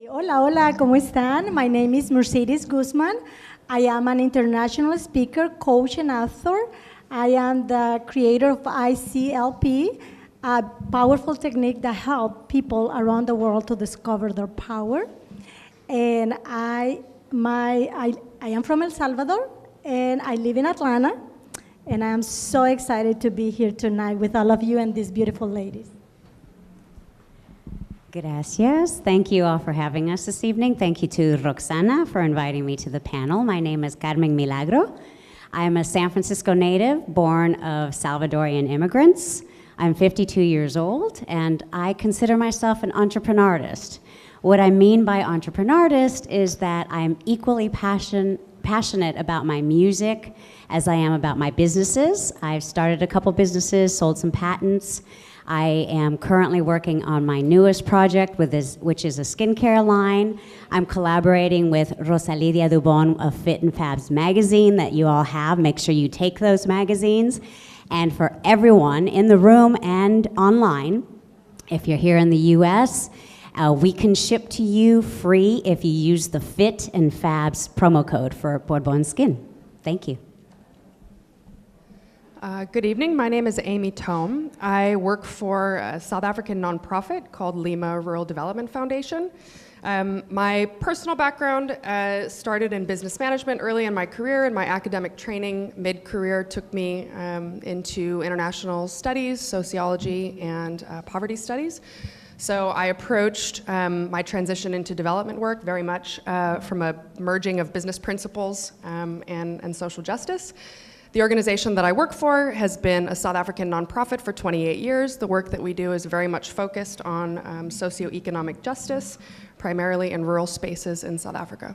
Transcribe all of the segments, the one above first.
Hola, hola, ¿cómo están? My name is Mercedes Guzman. I am an international speaker, coach, and author. I am the creator of ICLP, a powerful technique that helps people around the world to discover their power. And I am from El Salvador, and I live in Atlanta. And I am so excited to be here tonight with all of you and these beautiful ladies. Gracias. Thank you all for having us this evening. Thank you to Roxana for inviting me to the panel. My name is Carmen Milagro. I am a San Francisco native, born of Salvadorian immigrants. I'm 52 years old, and I consider myself an entrepreneurist. What I mean by entrepreneurist is that I'm equally passionate about my music as I am about my businesses. I've started a couple businesses, sold some patents. I am currently working on my newest project, which is a skincare line. I'm collaborating with Rosalía Dubón of Fit and Fabs magazine that you all have. Make sure you take those magazines. And for everyone in the room and online, if you're here in the US, we can ship to you free if you use the Fit and Fabs promo code for Borbón Skin. Thank you. Good evening. My name is Amy Thom. I work for a South African nonprofit called Lima Rural Development Foundation. My personal background started in business management early in my career, and my academic training mid-career took me into international studies, sociology, and poverty studies. So I approached my transition into development work very much from a merging of business principles and social justice. The organization that I work for has been a South African nonprofit for 28 years. The work that we do is very much focused on socioeconomic justice, primarily in rural spaces in South Africa.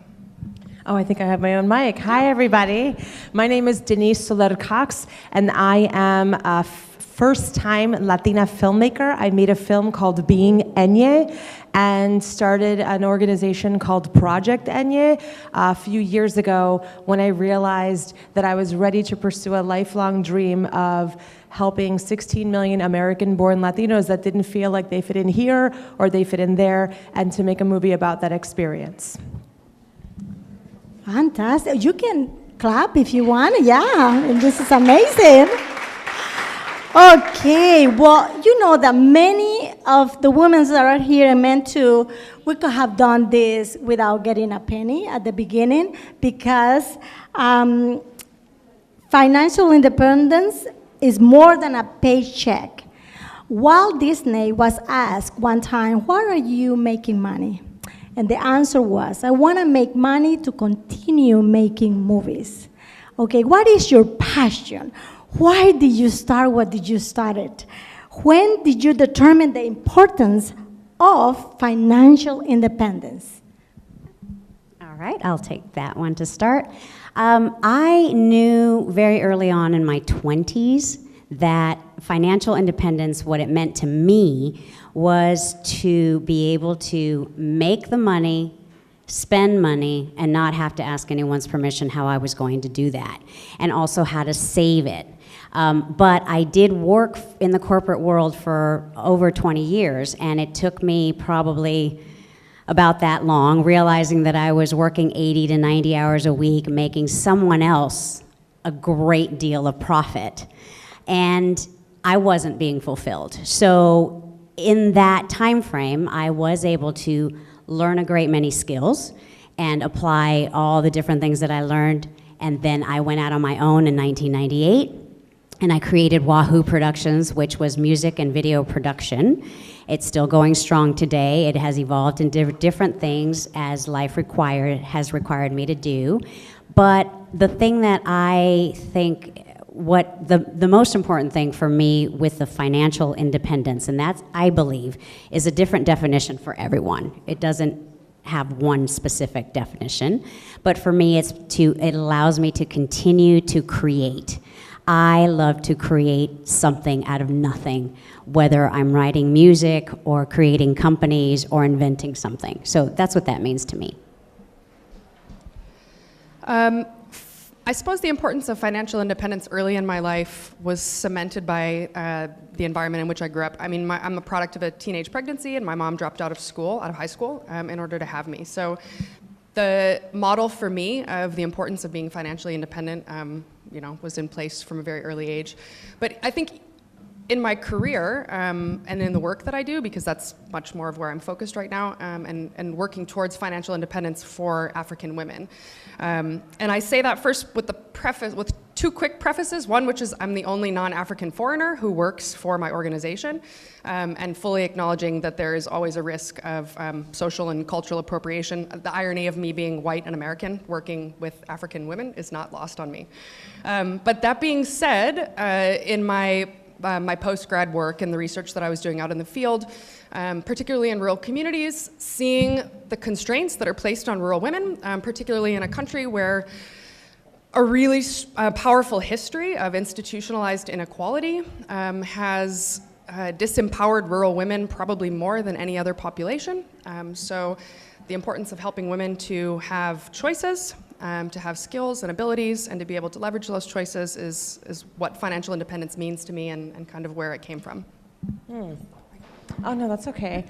Oh, I think I have my own mic. Hi, everybody. My name is Denise Soler Cox, and I am a first-time Latina filmmaker. I made a film called Being Enye and started an organization called Project Enye a few years ago when I realized that I was ready to pursue a lifelong dream of helping 16 million American-born Latinos that didn't feel like they fit in here or they fit in there, and to make a movie about that experience. Fantastic. You can clap if you want. Yeah, this is amazing. Okay, well, you know that many of the women that are here are meant to, we could have done this without getting a penny at the beginning, because financial independence is more than a paycheck. Walt Disney was asked one time, why are you making money? And the answer was, I want to make money to continue making movies. Okay, what is your passion? Why did you start what did you started? When did you determine the importance of financial independence? All right, I'll take that one to start. I knew very early on in my 20s that financial independence, what it meant to me, was to be able to make the money, spend money, and not have to ask anyone's permission how I was going to do that, and also how to save it. But I did work in the corporate world for over 20 years, and it took me probably about that long, realizing that I was working 80 to 90 hours a week, making someone else a great deal of profit, and I wasn't being fulfilled. So in that time frame, I was able to learn a great many skills and apply all the different things that I learned, and then I went out on my own in 1998. And I created Wahoo Productions, which was music and video production. It's still going strong today. It has evolved into different things as life has required me to do. But the thing that I think, what the most important thing for me with the financial independence, and that, I believe, is a different definition for everyone. It doesn't have one specific definition. But for me, it allows me to continue to create. I love to create something out of nothing, whether I'm writing music or creating companies or inventing something. So that's what that means to me. I suppose the importance of financial independence early in my life was cemented by the environment in which I grew up. I mean, I'm a product of a teenage pregnancy, and my mom dropped out of high school, in order to have me. So the model for me of the importance of being financially independent, was in place from a very early age. But I think in my career and in the work that I do, because that's much more of where I'm focused right now, and working towards financial independence for African women. And I say that first with with two quick prefaces. One, which is I'm the only non-African foreigner who works for my organization, and fully acknowledging that there is always a risk of social and cultural appropriation. The irony of me being white and American working with African women is not lost on me. But that being said, in my post-grad work and the research that I was doing out in the field, particularly in rural communities, seeing the constraints that are placed on rural women, particularly in a country where a really powerful history of institutionalized inequality has disempowered rural women probably more than any other population. So the importance of helping women to have choices, to have skills and abilities, and to be able to leverage those choices is what financial independence means to me, and kind of where it came from. Oh, no, that's okay.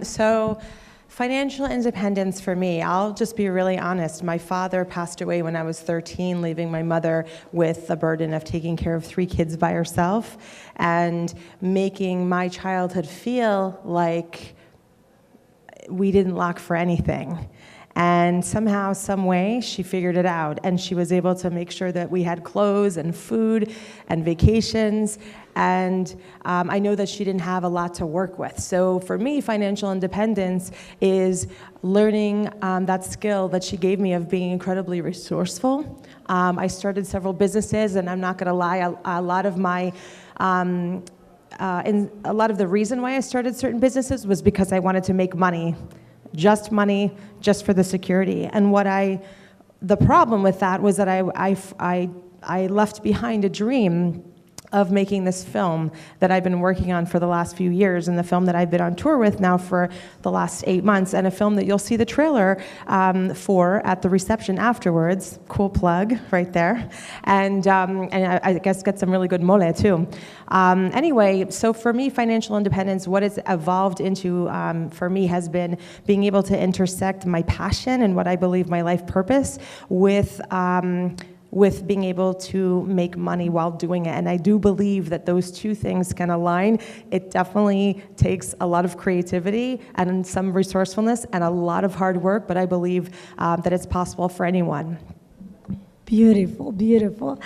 So financial independence for me, I'll just be really honest. My father passed away when I was 13, leaving my mother with the burden of taking care of 3 kids by herself and making my childhood feel like we didn't lack for anything. And somehow, some way, she figured it out, and she was able to make sure that we had clothes and food and vacations, and I know that she didn't have a lot to work with. So for me, financial independence is learning that skill that she gave me of being incredibly resourceful. I started several businesses, and I'm not gonna lie, a lot of my and a lot of the reason why I started certain businesses was because I wanted to make money, just for the security. And the problem with that was that I left behind a dream of making this film that I've been working on for the last few years, and the film that I've been on tour with now for the last 8 months, and a film that you'll see the trailer for at the reception afterwards. Cool plug right there. And I guess get some really good mole too. Anyway, so for me, financial independence, what it's evolved into for me has been being able to intersect my passion and what I believe my life purpose with being able to make money while doing it. And I do believe that those two things can align. It definitely takes a lot of creativity and some resourcefulness and a lot of hard work, but I believe that it's possible for anyone. Beautiful, beautiful.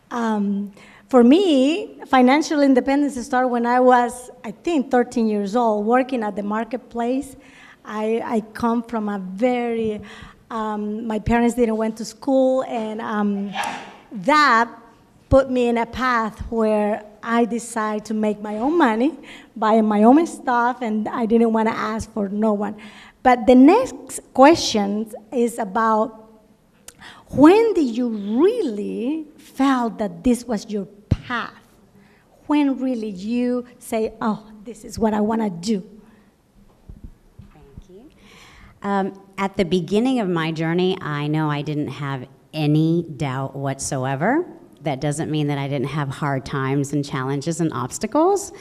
For me, financial independence started when I was, I think, 13 years old, working at the marketplace. I come from a very, my parents didn't went to school, and that put me in a path where I decided to make my own money, buy my own stuff, and I didn't want to ask for no one. But the next question is about, when did you really felt that this was your path? When really you say, oh, this is what I want to do? Thank you. At the beginning of my journey, I know I didn't have any doubt whatsoever. That doesn't mean that I didn't have hard times and challenges and obstacles,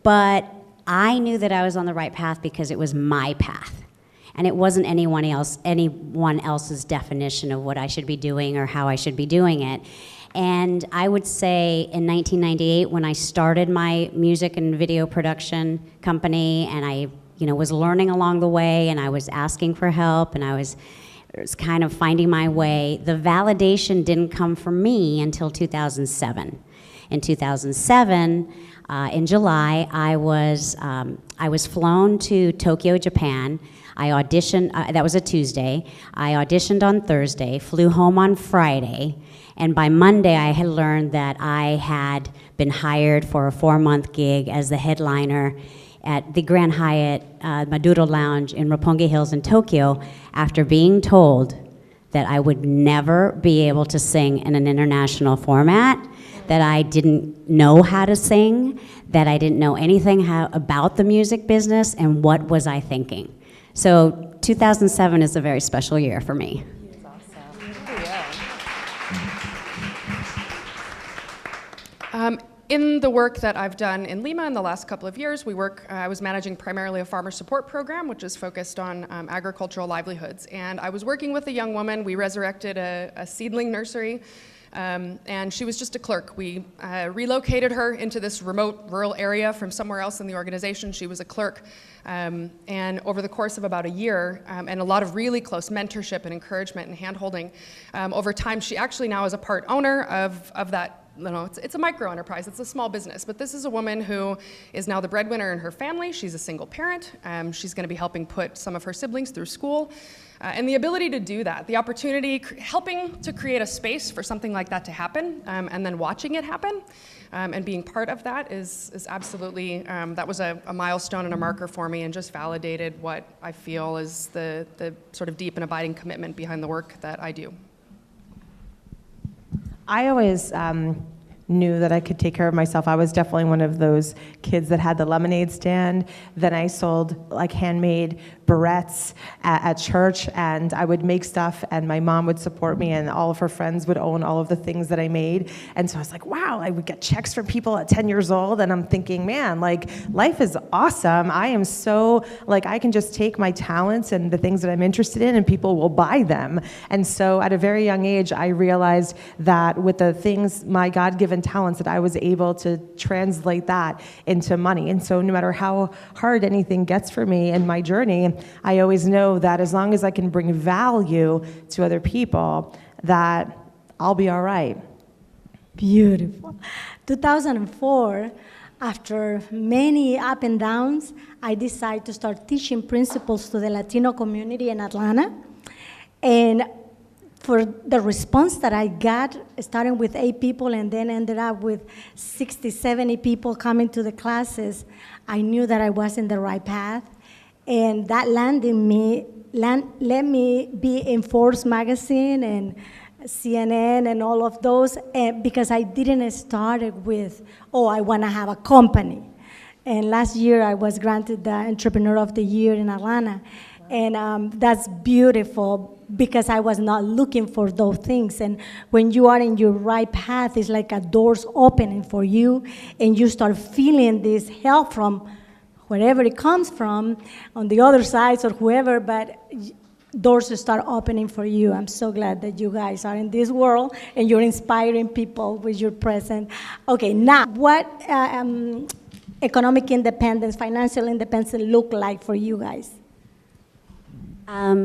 but I knew that I was on the right path because it was my path. And it wasn't anyone else's definition of what I should be doing or how I should be doing it. And I would say in 1998, when I started my music and video production company, and I was learning along the way, and I was asking for help, and I was kind of finding my way, the validation didn't come from me until 2007. In 2007, in July, I was flown to Tokyo, Japan. I auditioned, that was a Tuesday. I auditioned on Thursday, flew home on Friday, and by Monday I had learned that I had been hired for a 4-month gig as the headliner at the Grand Hyatt Maduro Lounge in Roppongi Hills in Tokyo, after being told that I would never be able to sing in an international format, that I didn't know how to sing, that I didn't know anything about the music business, and what was I thinking? So 2007 is a very special year for me. That's awesome. Yeah. In the work that I've done in Lima in the last couple of years, I was managing primarily a farmer support program, which is focused on agricultural livelihoods. And I was working with a young woman. We resurrected a seedling nursery, and she was just a clerk. We relocated her into this remote rural area from somewhere else in the organization. She was a clerk. And over the course of about a year, and a lot of really close mentorship and encouragement and hand-holding, over time, she actually now is a part owner of that. It's a micro enterprise, it's a small business, but this is a woman who is now the breadwinner in her family. She's a single parent. She's going to be helping put some of her siblings through school. And the ability to do that, the opportunity, helping to create a space for something like that to happen, and then watching it happen, and being part of that is absolutely, that was a milestone and a marker for me, and just validated what I feel is the sort of deep and abiding commitment behind the work that I do. I always knew that I could take care of myself. I was definitely one of those kids that had the lemonade stand. Then I sold like handmade barrettes at church, and I would make stuff, and my mom would support me, and all of her friends would own all of the things that I made. And so I was like, wow, I would get checks from people at 10 years old, and I'm thinking, man, like, life is awesome. I am so, like, I can just take my talents and the things that I'm interested in, and people will buy them. And so at a very young age, I realized that with the things, my God-given talents, that I was able to translate that into money. And so no matter how hard anything gets for me in my journey, I always know that as long as I can bring value to other people, that I'll be all right. Beautiful. 2004, after many up and downs, I decided to start teaching principles to the Latino community in Atlanta. And for the response that I got, starting with 8 people and then ended up with 60, 70 people coming to the classes, I knew that I was in the right path. And that let me be in Forbes magazine and CNN and all of those, because I didn't start it with, oh, I want to have a company. And last year I was granted the Entrepreneur of the Year in Atlanta. And that's beautiful, because I was not looking for those things. And when you are in your right path, it's like a door's opening for you, and you start feeling this help from wherever it comes from, on the other sides or whoever, but doors start opening for you. I'm so glad that you guys are in this world and you're inspiring people with your presence. Okay, now, what economic independence, financial independence look like for you guys?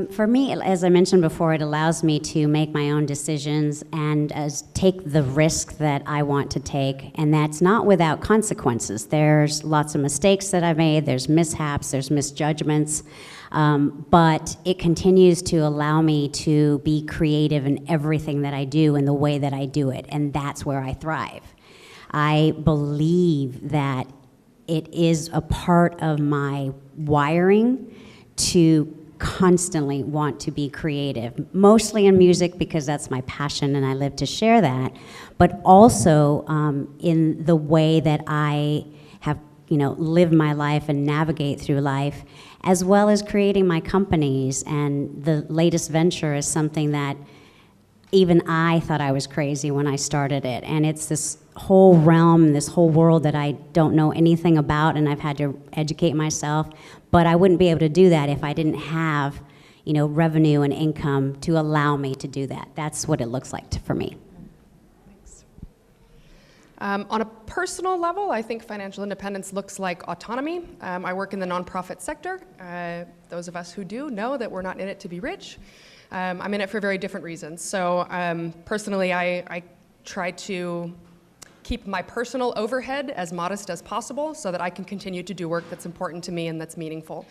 For me, as I mentioned before, it allows me to make my own decisions and take the risk that I want to take, and that's not without consequences. There's lots of mistakes that I've made, there's mishaps, there's misjudgments, but it continues to allow me to be creative in everything that I do and the way that I do it, and that's where I thrive. I believe that it is a part of my wiring to constantly want to be creative, mostly in music because that's my passion and I live to share that, but also in the way that I have, lived my life and navigate through life, as well as creating my companies. And the latest venture is something that even I thought I was crazy when I started it, and it's this whole realm, this whole world that I don't know anything about, and I've had to educate myself. But I wouldn't be able to do that if I didn't have, revenue and income to allow me to do that. That's what it looks like for me. Thanks. On a personal level, I think financial independence looks like autonomy. I work in the nonprofit sector. Those of us who do know that we're not in it to be rich. I'm in it for very different reasons. So personally, I try to keep my personal overhead as modest as possible so that I can continue to do work that's important to me and that's meaningful.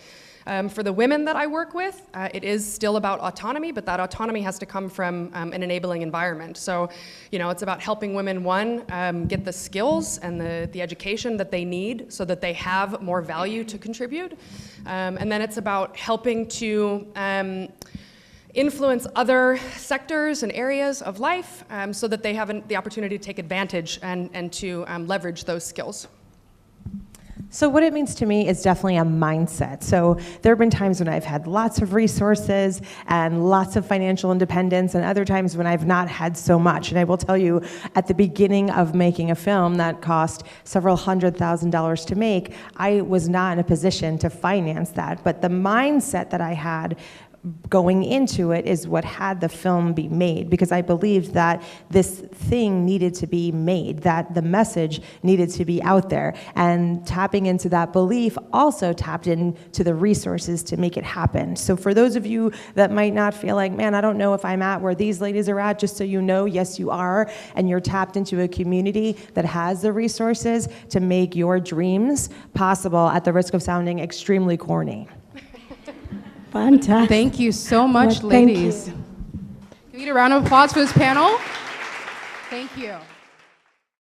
For the women that I work with, it is still about autonomy, but that autonomy has to come from an enabling environment. So, it's about helping women, one, get the skills and the education that they need so that they have more value to contribute. And then it's about helping to influence other sectors and areas of life so that they have the opportunity to take advantage and to leverage those skills. So what it means to me is definitely a mindset. So there have been times when I've had lots of resources and lots of financial independence, and other times when I've not had so much. And I will tell you, at the beginning of making a film that cost several $100,000 to make, I was not in a position to finance that. But the mindset that I had going into it is what had the film be made, because I believed that this thing needed to be made, that the message needed to be out there. And tapping into that belief also tapped into the resources to make it happen. So for those of you that might not feel like, man, I don't know if I'm at where these ladies are at, just so you know, yes, you are, and you're tapped into a community that has the resources to make your dreams possible, at the risk of sounding extremely corny. Fantastic. Thank you so much, Well, thank ladies. you. Can we get a round of applause for this panel? Thank you.